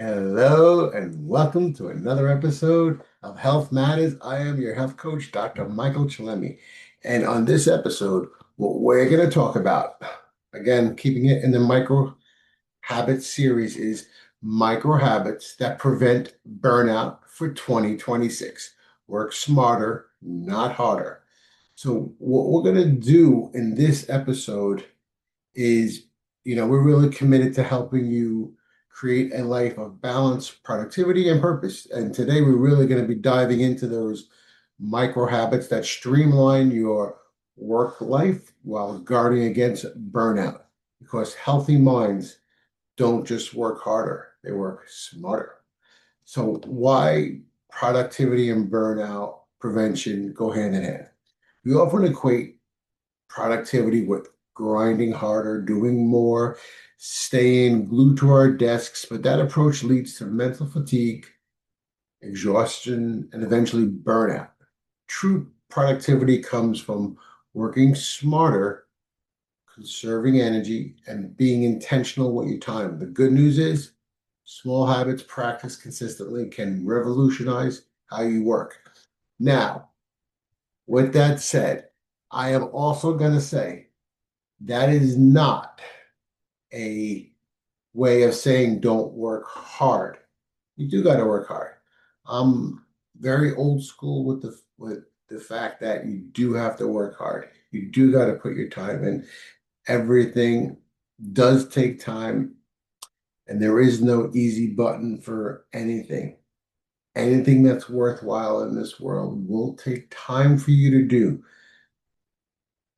Hello and welcome to another episode of Health Matters. I am your health coach, Dr. Michael Chillemi. And on this episode, what we're going to talk about, again, keeping it in the micro habits series, is micro habits that prevent burnout for 2026. Work smarter, not harder. So, what we're going to do in this episode is, we're really committed to helping you create a life of balance, productivity, and purpose. And today we're really going to be diving into those micro habits that streamline your work life while guarding against burnout. Because healthy minds don't just work harder, they work smarter. So, why productivity and burnout prevention go hand in hand? We often equate productivity with grinding harder, doing more, staying glued to our desks, but that approach leads to mental fatigue, exhaustion, and eventually burnout. True productivity comes from working smarter, conserving energy, and being intentional with your time. The good news is small habits practiced consistently can revolutionize how you work. Now, with that said, I am also going to say that is not a way of saying don't work hard. You do got to work hard. I'm very old school with the fact that you do have to work hard. You do got to put your time in. Everything does take time, and there is no easy button for anything. Anything that's worthwhile in this world will take time for you to do.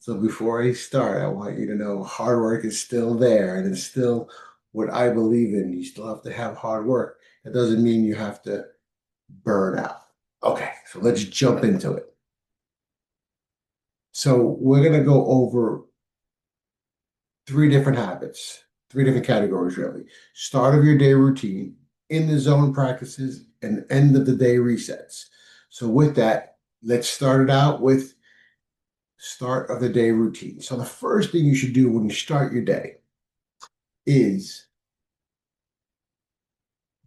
So before I start, I want you to know hard work is still there and it's still what I believe in. You still have to have hard work. That doesn't mean you have to burn out. Okay, so let's jump into it. So we're going to go over three different habits, three different categories, really. Start of your day routine, in the zone practices, and end of the day resets. So with that, let's start it out with start of the day routine. So the first thing you should do when you start your day is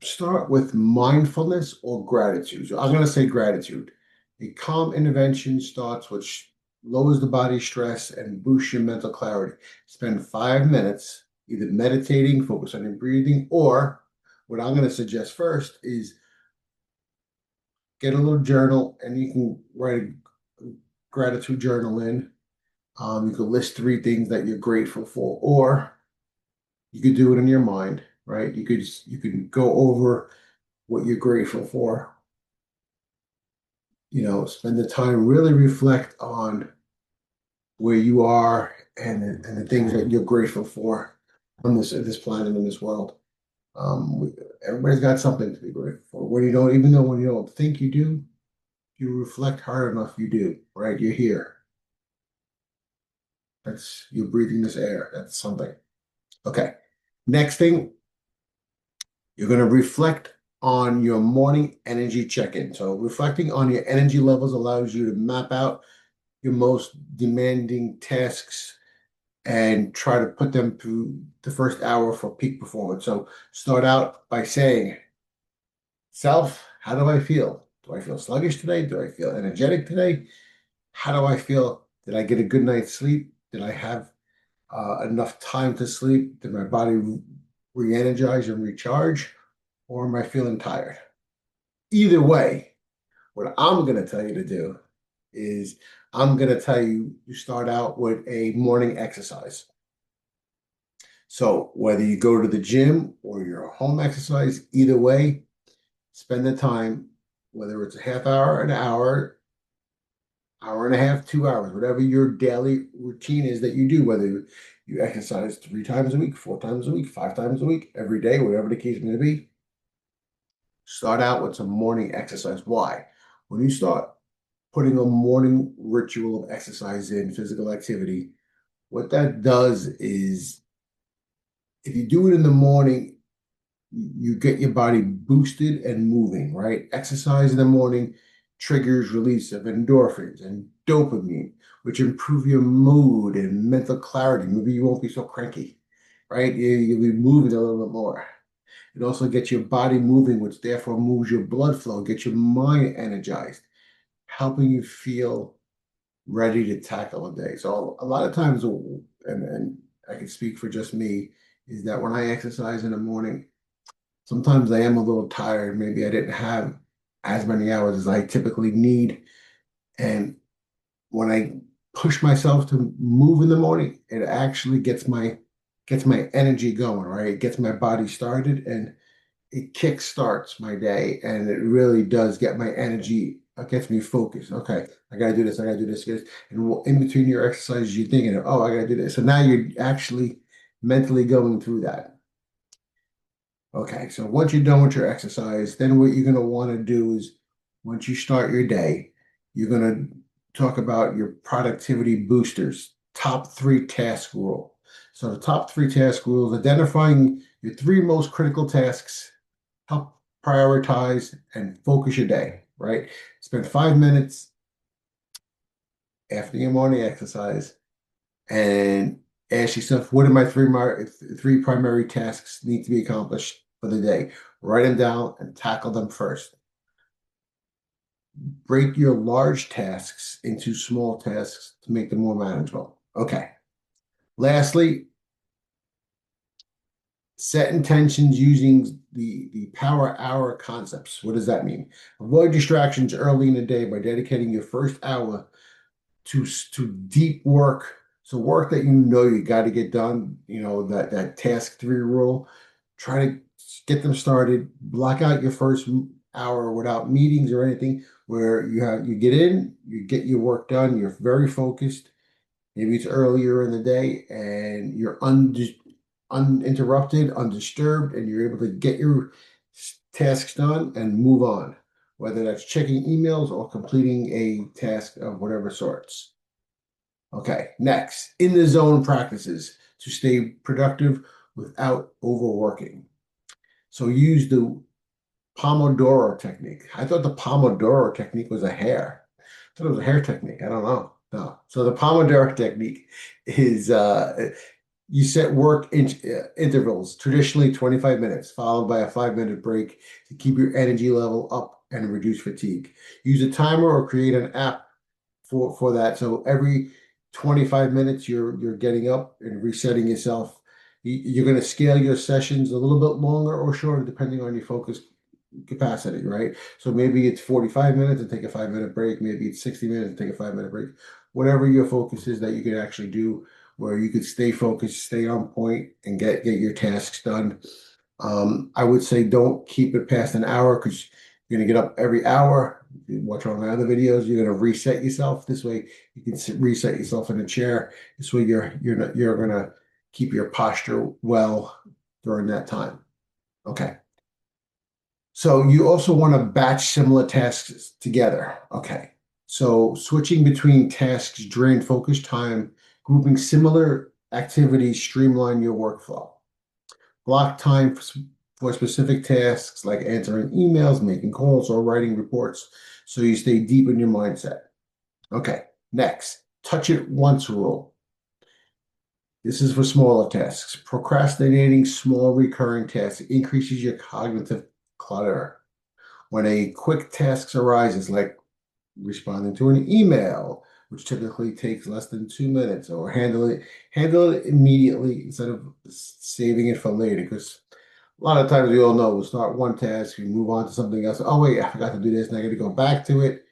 start with mindfulness or gratitude. So I'm going to say gratitude. A calm intervention starts which lowers the body stress and boosts your mental clarity. Spend 5 minutes either meditating, focus on your breathing, or what I'm going to suggest first is get a little journal and you can write a gratitude journal in. You could list three things that you're grateful for, or you could do it in your mind, right? You could go over what you're grateful for. Spend the time, really reflect on where you are and the things that you're grateful for on this planet and this world. Everybody's got something to be grateful for. When you don't think you do, you reflect hard enough, you do, right? You're here. You're breathing this air. That's something. Okay. Next thing, you're going to reflect on your morning energy check-in. So reflecting on your energy levels allows you to map out your most demanding tasks and try to put them through the first hour for peak performance. So start out by saying, self, how do I feel? Do I feel sluggish today? Do I feel energetic today? How do I feel? Did I get a good night's sleep? Did I have enough time to sleep? Did my body re-energize and recharge? Or am I feeling tired? Either way, what I'm going to tell you to do is I'm going to tell you start out with a morning exercise. So whether you go to the gym or your home exercise, either way, spend the time, whether it's a half hour, an hour, hour and a half, 2 hours, whatever your daily routine is that you do, whether you exercise 3 times a week, 4 times a week, 5 times a week, every day, whatever the case may be. Start out with some morning exercise. Why? When you start putting a morning ritual of exercise in, physical activity, what that does is if you do it in the morning, you get your body boosted and moving, right? Exercise in the morning triggers release of endorphins and dopamine, which improve your mood and mental clarity. Maybe you won't be so cranky, right? You'll be moving a little bit more. It also gets your body moving, which therefore moves your blood flow, gets your mind energized, helping you feel ready to tackle a day. So a lot of times, and I can speak for just me, is that when I exercise in the morning, sometimes I am a little tired. Maybe I didn't have as many hours as I typically need. And when I push myself to move in the morning, it actually gets my energy going, right? It gets my body started and it kick starts my day, and it really does get my energy. It gets me focused. Okay, I gotta do this. I gotta do this. And in between your exercises, you're thinking, oh, I gotta do this. So now you're actually mentally going through that. Okay, so once you're done with your exercise, then what you're going to want to do is once you start your day, you're going to talk about your productivity boosters, top three task rule. So the top three task rules, identifying your three most critical tasks, help prioritize and focus your day, right? Spend 5 minutes after your morning exercise and ask yourself, what are my three primary tasks need to be accomplished for the day? Write them down and tackle them first. Break your large tasks into small tasks to make them more manageable. Okay. Lastly, set intentions using the power hour concepts. What does that mean? Avoid distractions early in the day by dedicating your first hour to deep work. So work that you know you got to get done, that task three rule. Try to get them started. Block out your first hour without meetings or anything where you get in, you get your work done, you're very focused. Maybe it's earlier in the day and you're uninterrupted, undisturbed, and you're able to get your tasks done and move on, whether that's checking emails or completing a task of whatever sorts. Okay, next, in the zone practices to stay productive without overworking. So use the Pomodoro technique. I thought the Pomodoro technique was a hair. I thought it was a hair technique. I don't know. No. So the Pomodoro technique is you set intervals, traditionally 25 minutes, followed by a 5 minute break to keep your energy level up and reduce fatigue. Use a timer or create an app for that. So every 25 minutes, you're getting up and resetting yourself. You're going to scale your sessions a little bit longer or shorter, depending on your focus capacity, right? So maybe it's 45 minutes and take a 5 minute break. Maybe it's 60 minutes and take a 5 minute break. Whatever your focus is that you can actually do where you could stay focused, stay on point, and get your tasks done. I would say don't keep it past an hour because you're gonna get up every hour. You watch all my other videos. You're gonna reset yourself. This way, you can reset yourself in a chair. This way, you're gonna keep your posture well during that time. Okay. So you also want to batch similar tasks together. Okay. So switching between tasks drain focus time, grouping similar activities streamline your workflow. Block time for specific tasks like answering emails, making calls, or writing reports so you stay deep in your mindset. Okay. Next, touch it once rule. This is for smaller tasks. Procrastinating small recurring tasks increases your cognitive clutter. When a quick task arises, like responding to an email, which typically takes less than 2 minutes, or handle it immediately instead of saving it for later. Because a lot of times we all know we'll start one task, we move on to something else. Oh wait, I forgot to do this, and I got to go back to it.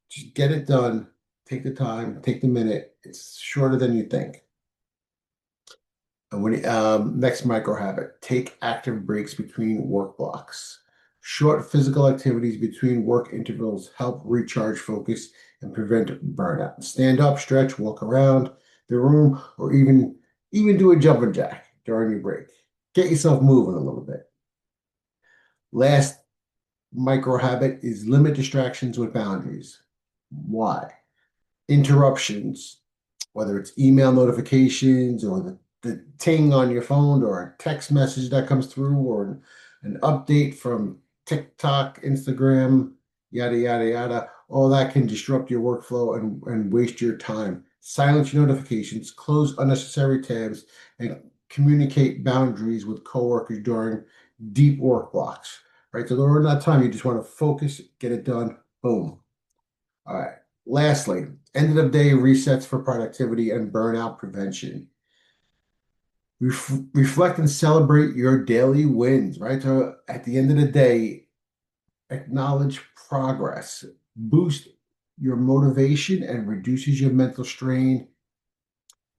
Just get it done. Take the time, take the minute. It's shorter than you think. And next micro habit, take active breaks between work blocks. Short physical activities between work intervals help recharge focus and prevent burnout. Stand up, stretch, walk around the room, or even do a jumping jack during your break. Get yourself moving a little bit. Last micro habit is limit distractions with boundaries. Why? Interruptions, whether it's email notifications or the ting on your phone or a text message that comes through or an update from TikTok, Instagram, yada, yada, yada. All that can disrupt your workflow and waste your time. Silence your notifications, close unnecessary tabs, and communicate boundaries with coworkers during deep work blocks, right? So during that time, you just want to focus, get it done, boom. All right. Lastly, end of the day resets for productivity and burnout prevention. Reflect and celebrate your daily wins, right? So at the end of the day, acknowledge progress, boost your motivation, and reduces your mental strain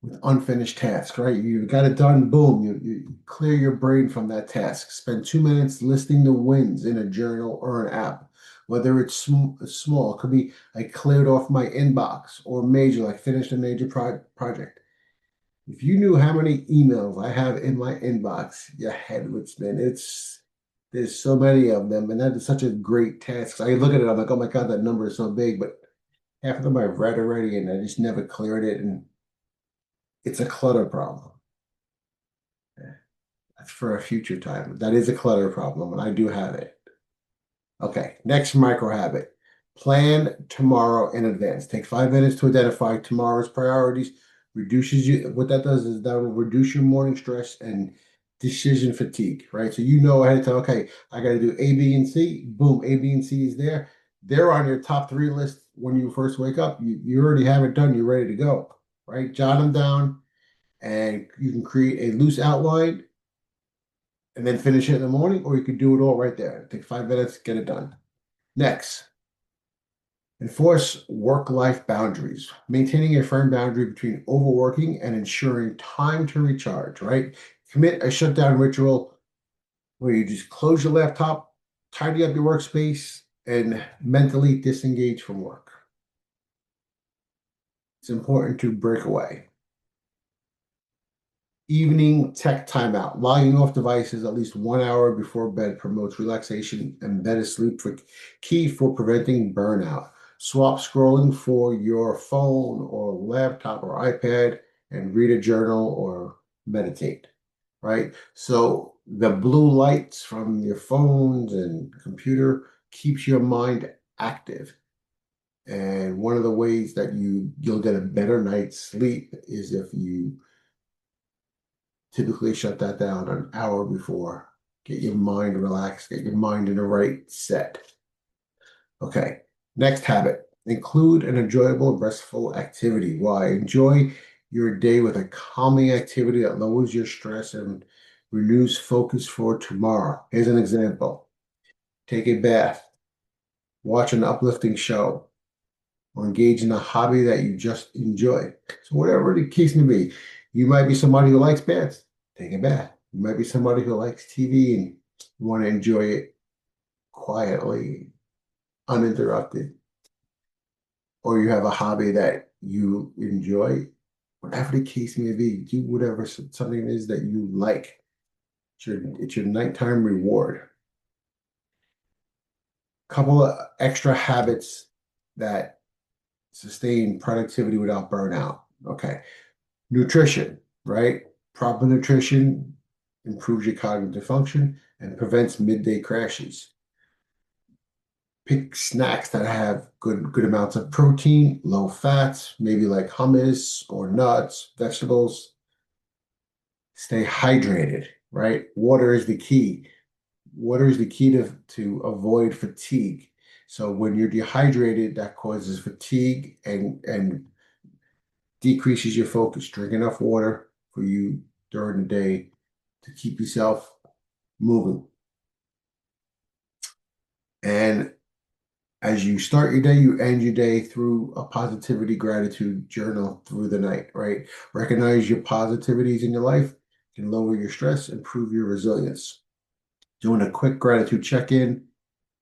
with unfinished tasks, right? You got it done, boom, you clear your brain from that task. Spend 2 minutes listing the wins in a journal or an app, whether it's small, it could be I cleared off my inbox, or major, like finished a major project. If you knew how many emails I have in my inbox, your head would spin. There's so many of them, and that is such a great task. So I look at it, I'm like, oh my God, that number is so big, but half of them I've read already, and I just never cleared it, and it's a clutter problem. That's for a future time. That is a clutter problem, and I do have it. Okay, next micro habit. Plan tomorrow in advance. Take 5 minutes to identify tomorrow's priorities. Reduces you, what that does is that will reduce your morning stress and decision fatigue, right? So you know ahead of time, okay, I got to do A, B, and C. Boom, A, B, and C is there. They're on your top three list when you first wake up. You already have it done. You're ready to go, right? Jot them down, and you can create a loose outline and then finish it in the morning, or you could do it all right there. Take 5 minutes, get it done. Next, enforce work-life boundaries, maintaining a firm boundary between overworking and ensuring time to recharge, right? Commit a shutdown ritual where you just close your laptop, tidy up your workspace, and mentally disengage from work. It's important to break away. Evening tech timeout. Logging off devices at least 1 hour before bed promotes relaxation and better sleep, key for preventing burnout. Swap scrolling for your phone or laptop or iPad and read a journal or meditate, right? So the blue lights from your phones and computer keeps your mind active. And one of the ways that you'll get a better night's sleep is if you typically shut that down an hour before. Get your mind relaxed, get your mind in the right set. Okay, next habit. Include an enjoyable, restful activity. Why? Enjoy your day with a calming activity that lowers your stress and renews focus for tomorrow. Here's an example. Take a bath, watch an uplifting show, or engage in a hobby that you just enjoy. So whatever the case may be, you might be somebody who likes baths, take a bath. You might be somebody who likes TV and you want to enjoy it quietly, uninterrupted. Or you have a hobby that you enjoy, whatever the case may be, do whatever something is that you like. It's your nighttime reward. Couple of extra habits that sustain productivity without burnout. Okay. Nutrition, right? Proper nutrition improves your cognitive function and prevents midday crashes. Pick snacks that have good amounts of protein, low fats, maybe like hummus or nuts, vegetables. Stay hydrated, right? Water is the key. Water is the key to avoid fatigue. So when you're dehydrated, that causes fatigue and decreases your focus. Drink enough water for you during the day to keep yourself moving. And as you start your day, you end your day through a positivity gratitude journal through the night, right? Recognize your positivities in your life, can lower your stress, improve your resilience. Doing a quick gratitude check-in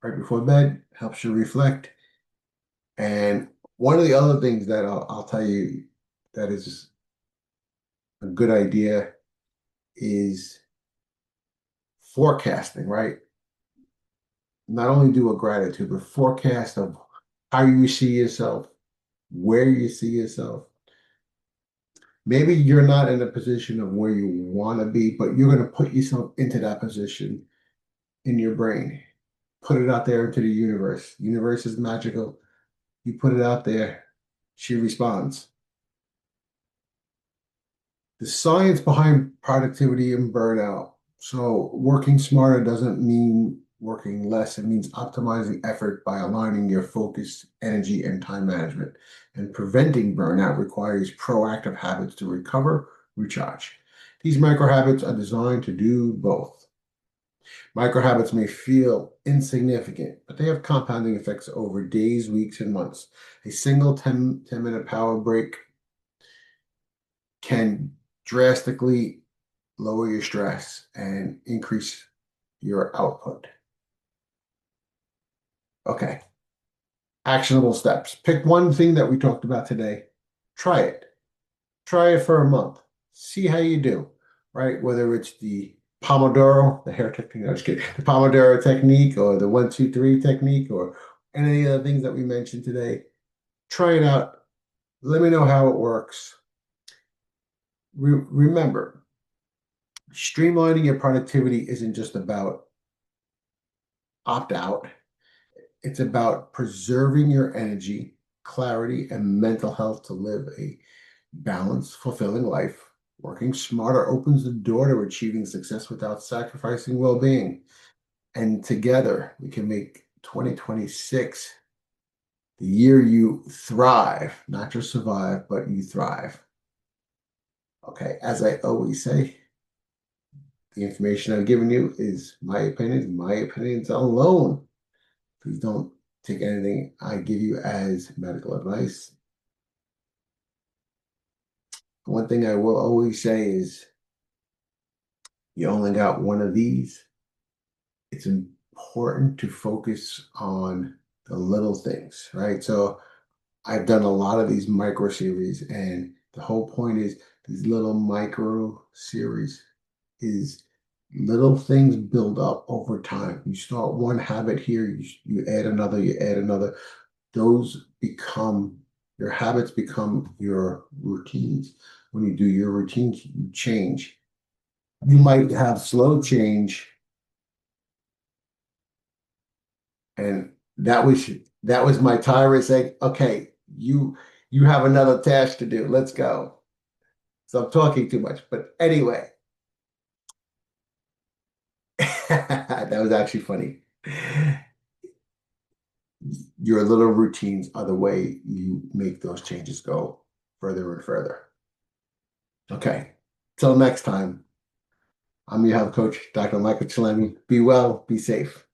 right before bed helps you reflect. And one of the other things that I'll tell you that is a good idea is forecasting, right? Not only do a gratitude, but forecast of how you see yourself, where you see yourself. Maybe you're not in a position of where you want to be, but you're going to put yourself into that position in your brain. Put it out there into the universe. Universe is magical. You put it out there, she responds. The science behind productivity and burnout. So working smarter doesn't mean working less. It means optimizing effort by aligning your focus, energy, and time management. And preventing burnout requires proactive habits to recover, recharge. These micro habits are designed to do both. Micro habits may feel insignificant, but they have compounding effects over days, weeks, and months. A single 10-minute power break can drastically lower your stress and increase your output. Okay, actionable steps. Pick one thing that we talked about today. Try it. Try it for a month. See how you do, right? Whether it's the Pomodoro, the hair technique, I was kidding, the Pomodoro technique or the 1, 2, 3 technique or any of the things that we mentioned today. Try it out. Let me know how it works. Remember, streamlining your productivity isn't just about opt out. It's about preserving your energy, clarity, and mental health to live a balanced, fulfilling life. Working smarter opens the door to achieving success without sacrificing well-being. And together, we can make 2026 the year you thrive, not just survive, but you thrive. Okay, as I always say, the information I've given you is my opinions alone. Please don't take anything I give you as medical advice. One thing I will always say is you only got one of these. It's important to focus on the little things, right? So I've done a lot of these micro series, and the whole point is these little micro series is little things build up over time. You start one habit here, you add another, you add another. Those become your habits, become your routines. When you do your routines, you change. You might have slow change, and that was my timer saying, "Okay, you have another task to do. Let's go." So I'm talking too much, but anyway, that was actually funny. Your little routines are the way you make those changes go further and further. Okay. Till next time, I'm your health coach, Dr. Michael Chillemi. Be well, be safe.